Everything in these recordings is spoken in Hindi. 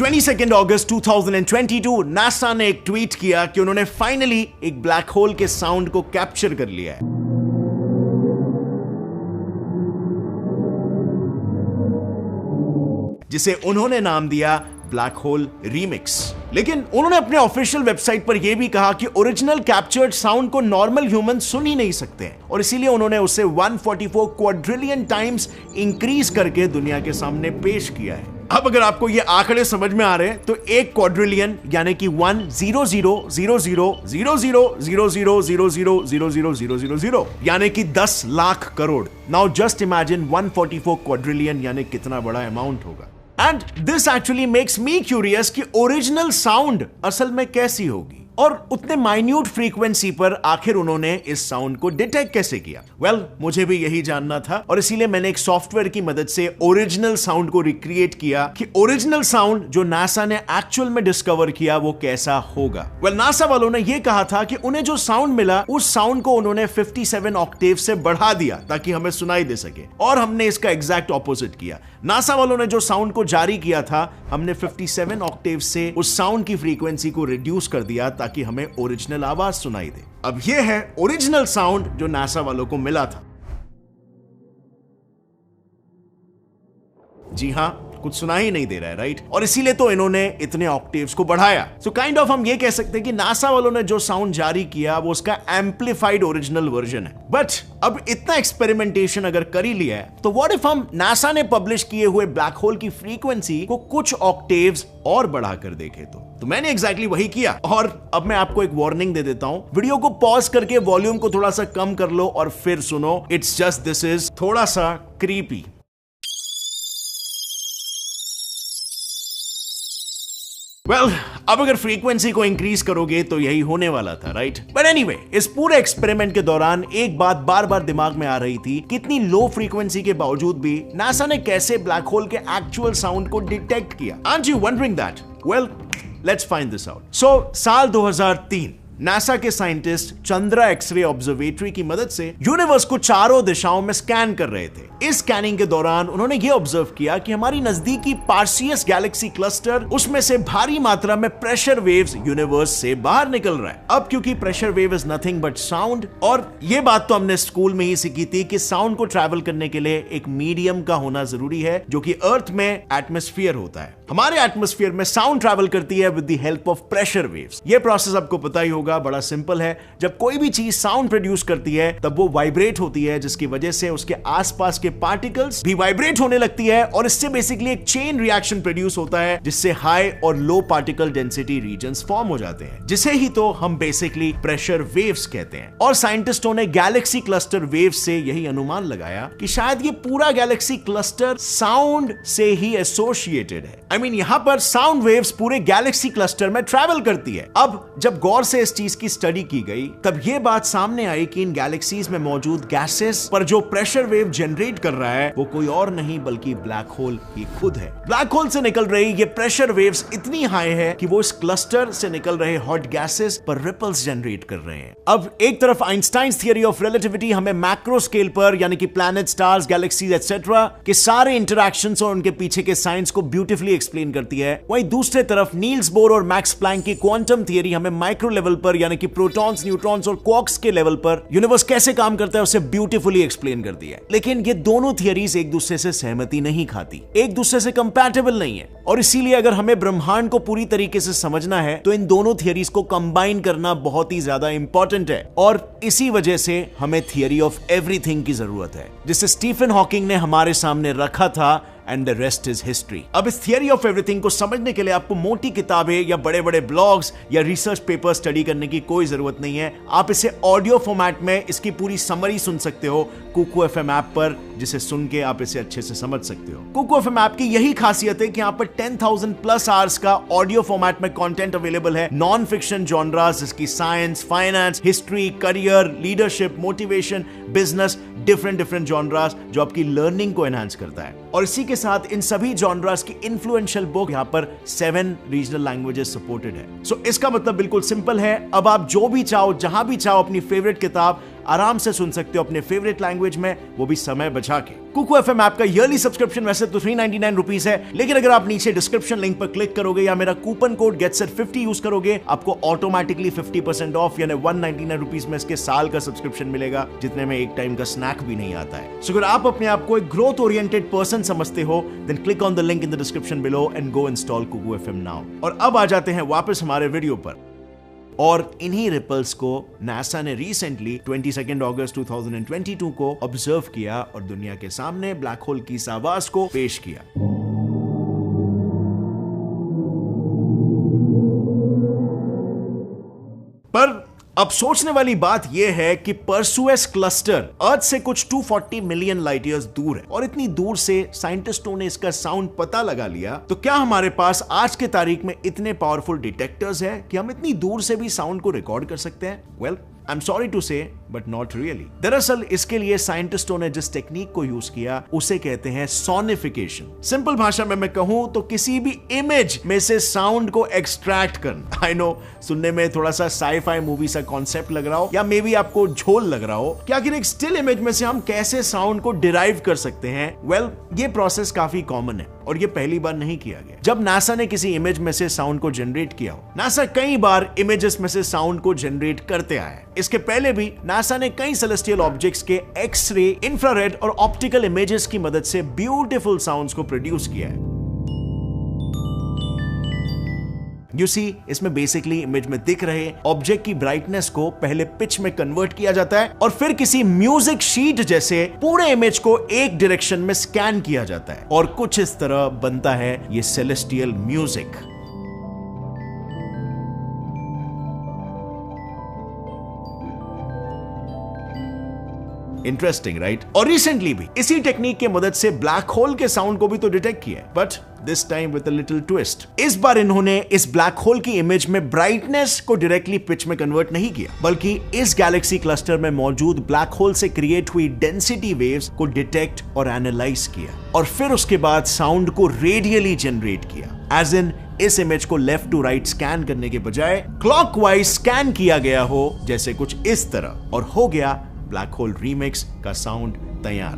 22 अगस्त 2022 नासा ने एक ट्वीट किया कि उन्होंने फाइनली एक ब्लैक होल के साउंड को कैप्चर कर लिया है। जिसे उन्होंने नाम दिया ब्लैक होल रीमिक्स। लेकिन उन्होंने अपने ऑफिशियल वेबसाइट पर यह भी कहा कि ओरिजिनल कैप्चर्ड साउंड को नॉर्मल ह्यूमन सुन ही नहीं सकते हैं और इसीलिए उन्होंने उसे 144 क्वाड्रिलियन टाइम्स इंक्रीज करके दुनिया के सामने पेश किया है। अब अगर आपको ये आंकड़े समझ में आ रहे हैं तो एक क्वाड्रिलियन यानी कि 100,000,000,000,000,000,000 यानी कि 10 lakh crore. Now just imagine 144 quadrillion यानी कितना बड़ा अमाउंट होगा। And this actually makes me curious कि ओरिजिनल साउंड असल में कैसी होगी और उतने माइन्यूट फ्रीक्वेंसी पर आखिर उन्होंने इस साउंड को डिटेक्ट कैसे किया। वेल, मुझे भी यही जानना था और इसीलिए मैंने एक सॉफ्टवेयर की मदद से ओरिजिनल साउंड को रिक्रिएट किया कि ओरिजिनल साउंड जो नासा ने एक्चुअल में डिस्कवर किया वो कैसा होगा। वेल, नासा वालों ने यह कहा था कि उन्हें जो साउंड मिला उस साउंड को उन्होंने 57 ऑक्टेव से बढ़ा दिया ताकि हमें सुनाई दे सके और हमने इसका एग्जैक्ट ऑपोजिट किया। नासा वालों ने जो साउंड को जारी किया था हमने 57 ऑक्टेव से उस साउंड की फ्रीक्वेंसी को रिड्यूस कर दिया ताकि हमें ओरिजिनल आवाज सुनाई दे। अब यह है ओरिजिनल साउंड जो नासा वालों को मिला था। जी हां, कुछ सुना ही नहीं दे रहा है, राइट? और इसीलिए तो इन्होंने इतने ऑक्टेव्स को बढ़ाया। सो काइंड ऑफ हम ये कह सकते हैं कि नासा वालों ने जो साउंड जारी किया वो उसका एम्पलीफाइड ओरिजिनल वर्जन है। बट अब इतना एक्सपेरिमेंटेशन अगर कर ही लिया है तो व्हाट इफ हम नासा ने पब्लिश किए हुए ब्लैक होल की फ्रीक्वेंसी को कुछ ऑक्टेव्स और बढ़ाकर देखें तो मैंने एग्जैक्टली वही किया। और अब मैं आपको एक वार्निंग दे देता हूं, वीडियो को पॉज करके वॉल्यूम को थोड़ा सा कम कर लो और फिर सुनो। इट्स जस्ट दिस इज थोड़ा सा क्रीपी। वेल, अब अगर फ्रीक्वेंसी को इंक्रीज करोगे तो यही होने वाला था, राइट? बट एनीवे, इस पूरे एक्सपेरिमेंट के दौरान एक बात बार बार दिमाग में आ रही थी कि इतनी लो फ्रीक्वेंसी के बावजूद भी नासा ने कैसे ब्लैक होल के एक्चुअल साउंड को डिटेक्ट किया। Aren't you wondering that? Well, let's find this out. So साल 2003 नासा के साइंटिस्ट चंद्रा एक्सरे ऑब्जर्वेटरी की मदद से यूनिवर्स को चारों दिशाओं में स्कैन कर रहे थे। इस स्कैनिंग के दौरान उन्होंने यह ऑब्जर्व किया कि हमारी नजदीकी पार्सियस गैलेक्सी क्लस्टर, उसमें से भारी मात्रा में प्रेशर वेव्स यूनिवर्स से बाहर निकल रहा है। अब क्योंकि pressure wave is nothing but sound, और यह बात तो हमने स्कूल में ही सीखी थी कि साउंड को ट्रैवल करने के लिए एक मीडियम का होना जरूरी है जो कि अर्थ में एटमॉस्फेयर होता है। हमारे एटमॉस्फेयर में साउंड ट्रैवल करती है with the help of pressure waves. यह प्रोसेस आपको पता ही होगा, बड़ा सिंपल है। जब कोई भी चीज साउंड प्रोड्यूस करती है तब वो वाइब्रेट होती है, जिसकी वजह से उसके आसपास के पार्टिकल्स भी वाइब्रेट होने लगती है और इससे बेसिकली एक चेन रिएक्शन प्रोड्यूस होता है जिससे हाई और लो पार्टिकल डेंसिटी रीजन्स फॉर्म हो जाते हैं, जिसे ही तो हम बेसिकली प्रेशर वेव्स कहते हैं। और साइंटिस्टों ने गैलेक्सी क्लस्टर वेव से यही अनुमान लगाया कि शायद ये पूरा गैलेक्सी क्लस्टर साउंड से ही एसोसिएटेड है। आई मीन, यहां पर साउंड वेव्स पूरे गैलेक्सी क्लस्टर में ट्रैवल करती है। अब जब गौर से इस चीज की स्टडी की गई तब यह बात सामने आई कि इन गैलेक्सीज में मौजूद गैसेस पर जो प्रेशर वेव जनरेट कर रहा है वो कोई और नहीं बल्कि ब्लैक होल ही खुद है। ब्लैक होल से निकल रही ये प्रेशर वेव्स इतनी हाई है कि वो इस क्लस्टर से निकल रहे हॉट गैसेस पर रिपल्स जनरेट कर रहे हैं। अब एक तरफ आइंस्टाइन्स थियरी ऑफ रिलेटिविटी हमें मैक्रो स्केल पर यानी कि प्लैनेट, स्टार्स, गैलेक्सीज एटसेट्रा के सारे इंटरैक्शंस और उनके पीछे के साइंस को ब्यूटीफुली एक्सप्लेन करती है। वहीं दूसरे तरफ नील्स बोर और मैक्स प्लैंक की क्वांटम थियरी हमें माइक्रो लेवल पर यानी कि प्रोटॉन्स, न्यूट्रॉन्स और क्वार्क्स के लेवल पर यूनिवर्स कैसे काम करता है उसे ब्यूटीफुली एक्सप्लेन करती है। लेकिन ये दोनों थियरीज एक दूसरे से सहमति नहीं खाती, एक दूसरे से कंपैटिबल नहीं है और इसीलिए अगर हमें ब्रह्मांड को पूरी तरीके से समझना है तो इन दोनों थियरीज को कंबाइन करना बहुत ही ज्यादा इंपॉर्टेंट है। और इसी वजह से हमें थियरी ऑफ एवरीथिंग की जरूरत है, जिसे स्टीफन हॉकिंग ने हमारे सामने रखा था and the rest is history. अब इस थियरी ऑफ एवरीथिंग को समझने के लिए आपको मोटी किताबें या बड़े बड़े ब्लॉग्स या रिसर्च पेपर स्टडी करने की कोई जरूरत नहीं है। आप इसे ऑडियो फॉर्मेट में इसकी पूरी समरी सुन सकते हो कुकू एफएम ऐप पर, जिसे सुन के आप इसे अच्छे से समझ सकते हो। कुकू एफएम ऐप की यही खासियत है कि यहाँ पर 10,000 प्लस आवर्स का ऑडियो फॉर्मेट में कंटेंट अवेलेबल है। नॉन फिक्शन जॉनरास जिसकी science, finance, history, career, leadership, motivation, business, different genres जो आपकी लर्निंग को एनहांस करता है। और इसी के साथ इन सभी जॉनरास की इन्फ्लुएंशियल बुक यहाँ पर 7 रीजनल लैंग्वेजेस सपोर्टेड है। सो इसका मतलब बिल्कुल सिंपल है, अब आप जो भी चाहो, जहां भी चाहो, अपनी फेवरेट किताब आराम से सुन सकते हो अपने फेवरेट लैंग्वेज में, वो भी समय बचा के। कुकू एफएम ऐप का ईयरली सब्सक्रिप्शन वैसे तो 399 रुपीज है, लेकिन अगर आप नीचे डिस्क्रिप्शन लिंक पर क्लिक करोगे या मेरा कूपन कोड GETSET50 यूज करोगे, आपको ऑटोमेटिकली 50% ऑफ यानी 199 रुपीज में इसके साल का सब्सक्रिप्शन मिलेगा, जितने में एक टाइम का स्नैक भी नहीं आता है। सो अगर आप अपने आप को एक ग्रोथ ओरिएंटेड पर्सन समझते हो, then click on the link in the description below and go install Kuku FM now. और अब आ जाते हैं वापस हमारे वीडियो पर। और इन्हीं रिपल्स को नासा ने रिसेंटली 22 अगस्त 2022 को ऑब्जर्व किया और दुनिया के सामने ब्लैक होल की इस आवाज को पेश किया। पर अब सोचने वाली बात यह है कि परसुएस क्लस्टर अर्थ से कुछ 240 मिलियन लाइट ईयर्स दूर है, और इतनी दूर से साइंटिस्टों ने इसका साउंड पता लगा लिया। तो क्या हमारे पास आज के तारीख में इतने पावरफुल डिटेक्टर्स हैं कि हम इतनी दूर से भी साउंड को रिकॉर्ड कर सकते हैं? Well, I am sorry to say, but not really. दरअसल इसके लिए साइंटिस्टों ने जिस टेक्निक को यूज किया उसे कहते हैं सोनिफिकेशन। सिंपल भाषा में मैं कहूं तो किसी भी इमेज में से साउंड को एक्सट्रैक्ट करना। आई नो, सुनने में थोड़ा सा साई-फाई मूवी सा कॉन्सेप्ट लग रहा हो, या मे बी आपको झोल लग रहा हो कि आखिर एक स्टिल इमेज में से हम कैसे साउंड को डिराइव कर सकते हैं। वेल, ये प्रोसेस काफी कॉमन है और ये पहली बार नहीं किया गया। जब नासा ने किसी इमेज में से साउंड को जनरेट किया हो, नासा कई बार इमेजेस में से साउंड को जनरेट करते आया है। इसके पहले भी नासा ने कई सेलेस्टियल ऑब्जेक्ट्स के एक्स-रे, इंफ्रारेड और ऑप्टिकल इमेजेस की मदद से ब्यूटीफुल साउंड्स को प्रोड्यूस किया है। You see, इसमें बेसिकली इमेज में दिख रहे ऑब्जेक्ट की ब्राइटनेस को पहले पिच में कन्वर्ट किया जाता है और फिर किसी म्यूजिक शीट जैसे पूरे इमेज को एक डायरेक्शन में स्कैन किया जाता है, और कुछ इस तरह बनता है ये सेलेस्टियल म्यूजिक। Interesting, right? और रिसेंटली भी इसी टेक्निक के मदद से ब्लैक होल के साउंड को भी तो डिटेक्ट किया है, but this time with a little twist. इस बार इन्होंने इस ब्लैक होल की इमेज में ब्राइटनेस को डायरेक्टली पिच में कन्वर्ट नहीं किया, बल्कि इस गैलेक्सी क्लस्टर में मौजूद ब्लैक होल से क्रिएट हुई डेंसिटी वेव्स को डिटेक्ट और एनालाइज किया, और फिर उसके बाद साउंड को रेडियली जनरेट किया। एज इन, इस इमेज को लेफ्ट टू राइट स्कैन करने के बजाय क्लॉकवाइज स्कैन किया गया हो, जैसे कुछ इस तरह, और हो गया ब्लैक होल रीमिक्स का साउंड तैयार।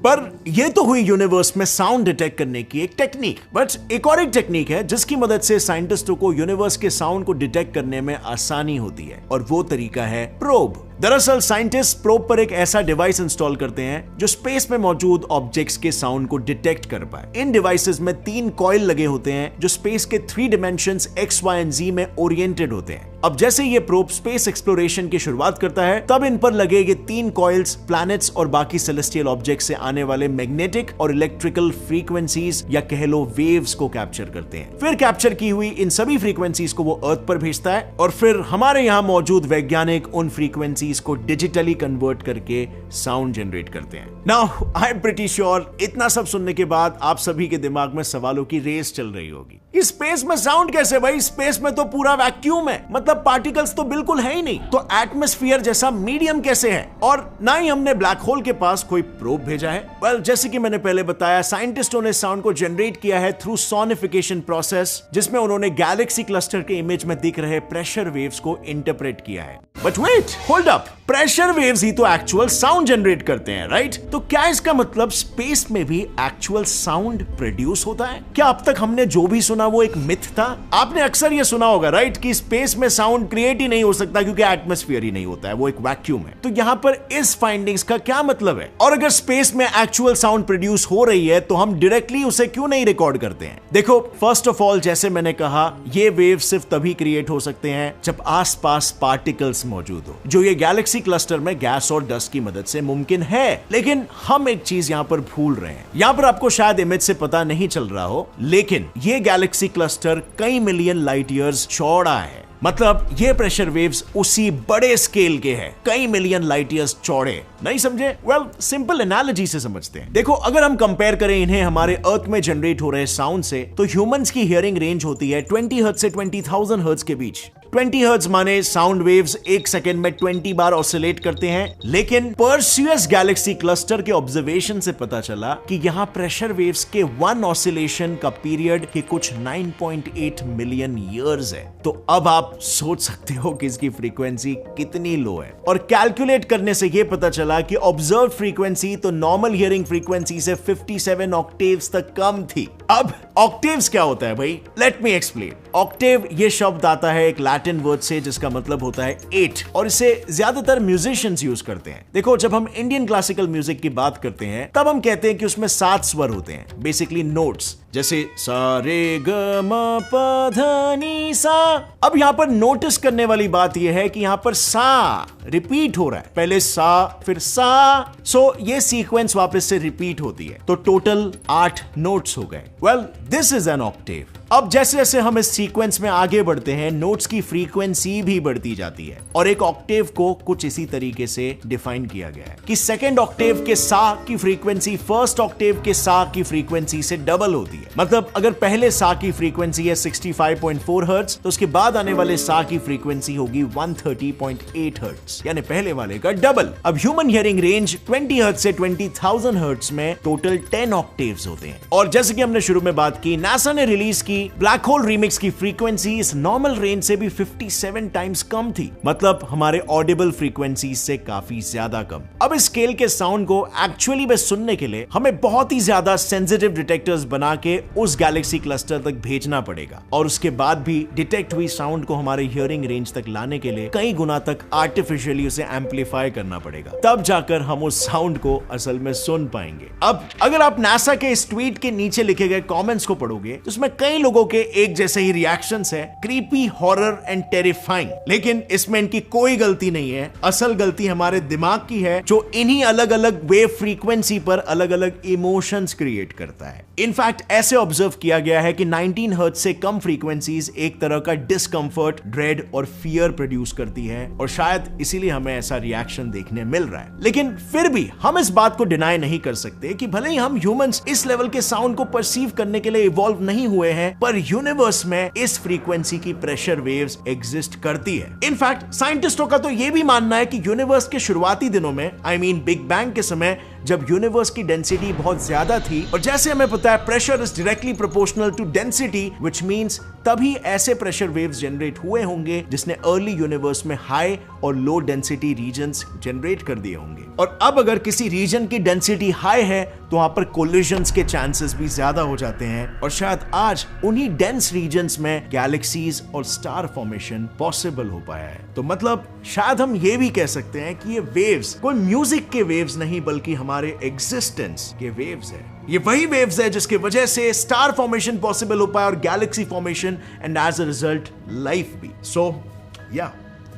पर यह तो हुई यूनिवर्स में साउंड डिटेक्ट करने की एक टेक्निक, बट एक और एक टेक्निक है जिसकी मदद से साइंटिस्टों को यूनिवर्स के साउंड को डिटेक्ट करने में आसानी होती है, और वो तरीका है प्रोब। दरअसल साइंटिस्ट प्रोब पर एक ऐसा डिवाइस इंस्टॉल करते हैं जो स्पेस में मौजूद ऑब्जेक्ट्स के साउंड को डिटेक्ट कर पाए। इन डिवाइसेस में 3 कॉइल लगे होते हैं जो स्पेस के 3 dimensions X, Y and Z में ओरिएंटेड होते हैं। अब जैसे ये प्रोब स्पेस एक्सप्लोरेशन की शुरुआत करता है, तब इन पर लगे ये 3 कॉइल्स प्लैनेट्स और बाकी सेलेस्टियल ऑब्जेक्ट से आने वाले मैग्नेटिक और इलेक्ट्रिकल फ्रीक्वेंसीज या कह लो वेव्स को कैप्चर करते हैं। फिर कैप्चर की हुई इन सभी फ्रीक्वेंसीज को वो अर्थ पर भेजता है, और फिर हमारे यहाँ मौजूद वैज्ञानिक उन फ्रीक्वेंसीज को डिजिटली कन्वर्ट करके साउंड जनरेट करते हैं। Now I am pretty sure इतना सब सुनने के बाद आप सभी के दिमाग में सवालों की रेस चल रही होगी। इस स्पेस में साउंड कैसे भाई? स्पेस में तो पूरा वैक्यूम है, मतलब पार्टिकल्स तो बिल्कुल है ही नहीं, तो एटमॉस्फेयर जैसा मीडियम कैसे है? और ना ही हमने ब्लैक होल के पास कोई प्रोब भेजा है। वेल, जैसे कि मैंने पहले बताया, साइंटिस्टों ने साउंड को जनरेट किया है थ्रू सोनिफिकेशन प्रोसेस, जिसमें उन्होंने गैलेक्सी क्लस्टर के इमेज में दिख रहे प्रेशर वेव्स को इंटरप्रेट किया है। But wait, hold up, pressure waves ही तो एक्चुअल साउंड जनरेट करते हैं, राइट? तो क्या इसका मतलब स्पेस में भी एक्चुअल साउंड प्रोड्यूस होता है? क्या अब तक हमने जो भी सुना वो एक मिथ था? आपने अक्सर ये सुना होगा, राइट, कि स्पेस में साउंड क्रिएट ही नहीं हो सकता क्योंकि एटमॉस्फेयर ही नहीं होता है, वो एक वैक्यूम है। तो यहाँ पर इस फाइंडिंग्स का क्या मतलब है? और अगर स्पेस में एक्चुअल साउंड प्रोड्यूस हो रही है तो हम डायरेक्टली उसे क्यों नहीं रिकॉर्ड करते हैं? देखो, फर्स्ट ऑफ ऑल, जैसे मैंने कहा, ये वेव सिर्फ तभी क्रिएट हो सकते हैं जब आसपास पार्टिकल्स मौजूद हो, जो ये गैलेक्सी क्लस्टर में गैस और डस्ट की मदद से मुमकिन है। लेकिन हम एक चीज यहाँ पर भूल रहे हैं। यहाँ पर आपको शायद इमेज से पता नहीं चल रहा हो, लेकिन ये गैलेक्सी क्लस्टर कई मिलियन लाइट ईयर्स चौड़ा है। मतलब ये प्रेशर वेव्स उसी बड़े स्केल के हैं, कई मिलियन लाइट ईयर्स चौड़े। नहीं समझे? वेल, सिंपल एनालॉजी से समझते हैं। देखो, अगर हम कंपेयर करें इन्हें हमारे अर्थ में जनरेट हो रहे साउंड से, तो ह्यूमंस की हियरिंग रेंज होती है 20 हर्ट्ज से 20,000 हर्ट्ज के बीच। 20 हर्ट्ज माने साउंड वेव्स एक सेकंड में 20 बार ऑसिलेट करते हैं, लेकिन पर्सियस गैलेक्सी क्लस्टर के ऑब्जर्वेशन से पता चला कि यहां प्रेशर वेव्स के वन ऑसिलेशन का पीरियड के कुछ 9.8 मिलियन ईयर्स है। तो अब आप सोच सकते हो कि इसकी फ्रीक्वेंसी कितनी लो है, और कैलकुलेट करने से यह पता चला कि ऑब्जर्व फ्रीक्वेंसी तो नॉर्मल हियरिंग फ्रीक्वेंसी से 57 ऑक्टेव्स तक कम थी। अब ऑक्टेव्स क्या होता है भाई? Let me explain. ऑक्टेव ये शब्द आता है एक लैटिन वर्ड से जिसका मतलब होता है 8, और इसे ज्यादातर म्यूजिशियंस यूज करते हैं। देखो, जब हम इंडियन क्लासिकल म्यूजिक की बात करते हैं तब हम कहते हैं कि उसमें 7 स्वर होते हैं, बेसिकली नोट्स, जैसे सा रे ग म प ध नी सा। अब यहां पर नोटिस करने वाली बात यह है कि यहां पर सा रिपीट हो रहा है, पहले सा फिर सा, सो ये सीक्वेंस वापस से रिपीट होती है, तो टोटल 8 नोट्स हो गए। Well, this is an Octave. अब जैसे जैसे हम इस सीक्वेंस में आगे बढ़ते हैं, नोट्स की फ्रीक्वेंसी भी बढ़ती जाती है, और एक ऑक्टेव को कुछ इसी तरीके से डिफाइन किया गया है कि सेकंड ऑक्टेव के सा की फ्रीक्वेंसी फर्स्ट ऑक्टेव के सा की फ्रीक्वेंसी से डबल होती है। मतलब अगर पहले सा की फ्रीक्वेंसी है 65.4 हर्ट्ज, तो उसके बाद आने वाले सा की फ्रीक्वेंसी होगी 130.8 हर्ट्ज, यानी पहले वाले का डबल। अब ह्यूमन हियरिंग रेंज 20 हर्ट्ज से 20,000 हर्ट्ज में टोटल 10 ऑक्टेव्स होते हैं, और जैसे कि हमने शुरू में बात की, नासा ने रिलीज की ब्लैक होल रीमिक्स की फ्रीक्वेंसी इस नॉर्मल रेंज से भी 57 टाइम्स कम थी, मतलब हमारे ऑडिबल फ्रीक्वेंसी से काफी ज्यादा कम। अब इस स्केल के साउंड को एक्चुअली में सुनने के लिए हमें बहुत ही ज्यादा सेंसिटिव डिटेक्टर्स बना के उस गैलेक्सी क्लस्टर तक भेजना पड़ेगा, और उसके बाद भी डिटेक्ट हुई साउंड को हमारे हियरिंग रेंज तक लाने के लिए कई गुना तक आर्टिफिशियली उसे एम्पलीफाई करना पड़ेगा, तब जाकर हम उस साउंड को असल में सुन पाएंगे। अब अगर आप नासा के इस ट्वीट के नीचे लिखे गए कमेंट्स को पढ़ोगे तो उसमें कई लोगों के एक जैसे ही रिएक्शंस है, क्रीपी, हॉरर एंड टेरिफाइंग। लेकिन इसमें इनकी कोई गलती नहीं है, असल गलती हमारे दिमाग की है जो इन्हीं अलग अलग वेव फ्रीक्वेंसी पर अलग अलग इमोशंस क्रिएट करता है। इनफैक्ट ऐसे ऑब्जर्व किया गया है कि 19 हर्ट्ज से कम फ्रीक्वेंसीज एक तरह का डिस्कंफर्ट, ड्रेड और फियर प्रोड्यूस करती है, और शायद इसीलिए हमें ऐसा रिएक्शन देखने मिल रहा है। लेकिन फिर भी हम इस बात को डिनाई नहीं कर सकते कि भले ही हम ह्यूमंस इस लेवल के साउंड को परसीव करने के लिए इवॉल्व नहीं हुए हैं, पर यूनिवर्स में इस फ्रीक्वेंसी की प्रेशर वेव्स एग्जिस्ट करती है। इनफैक्ट साइंटिस्टों का तो यह भी मानना है कि यूनिवर्स के शुरुआती दिनों में, आई मीन बिग बैंग के समय, जब यूनिवर्स की डेंसिटी बहुत ज्यादा थी, और जैसे हमें पता है pressure is directly proportional to density, which means तभी ऐसे प्रेशर वेव्स जनरेट हुए होंगे जिसने अर्ली यूनिवर्स में हाई और लो डेंसिटी रीजन्स जनरेट कर दिए होंगे। और अब अगर किसी रीजन की डेंसिटी हाई है तो वहां पर कोलिजन्स के चांसेस भी ज्यादा हो जाते हैं, और शायद आज उन्हीं डेंस रीजन्स में गैलेक्सीज और स्टार फॉर्मेशन पॉसिबल हो पाया है। तो मतलब शायद हम ये भी कह सकते हैं कि ये वेव्स कोई म्यूजिक के वेव्स नहीं, बल्कि हमारे एग्जिस्टेंस के वेव्स है। ये वही वेव्स है जिसकी वजह से स्टार फॉर्मेशन पॉसिबल हो पाया और galaxy formation, and as a result life भी। सो या,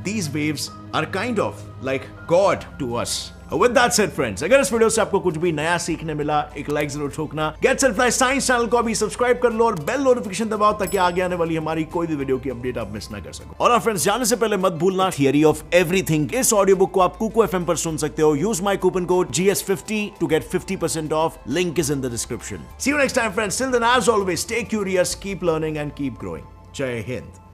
these waves are kind of like God to us. With that said friends, अगर इस वीडियो से आपको कुछ भी नया सीखने मिला, एक लाइक जरूर ठोकना। गेट सेल्फलाइज साइंस चैनल को भी सब्सक्राइब कर लो और बेल नोटिफिकेशन दबाओ ताकि आगे आने वाली हमारी कोई भी वीडियो की अपडेट आप मिस ना कर सको। और फ्रेंड्स, जाने से पहले मत भूलना, थियरी ऑफ एवरीथिंग इस ऑडियो बुक को आप कुकू एफएम पर सुन सकते हो। Use my coupon code GS50 to get 50% off. Link is in the description. See you next time friends. Till then, as always, stay curious, keep learning and keep growing. Jai Hind.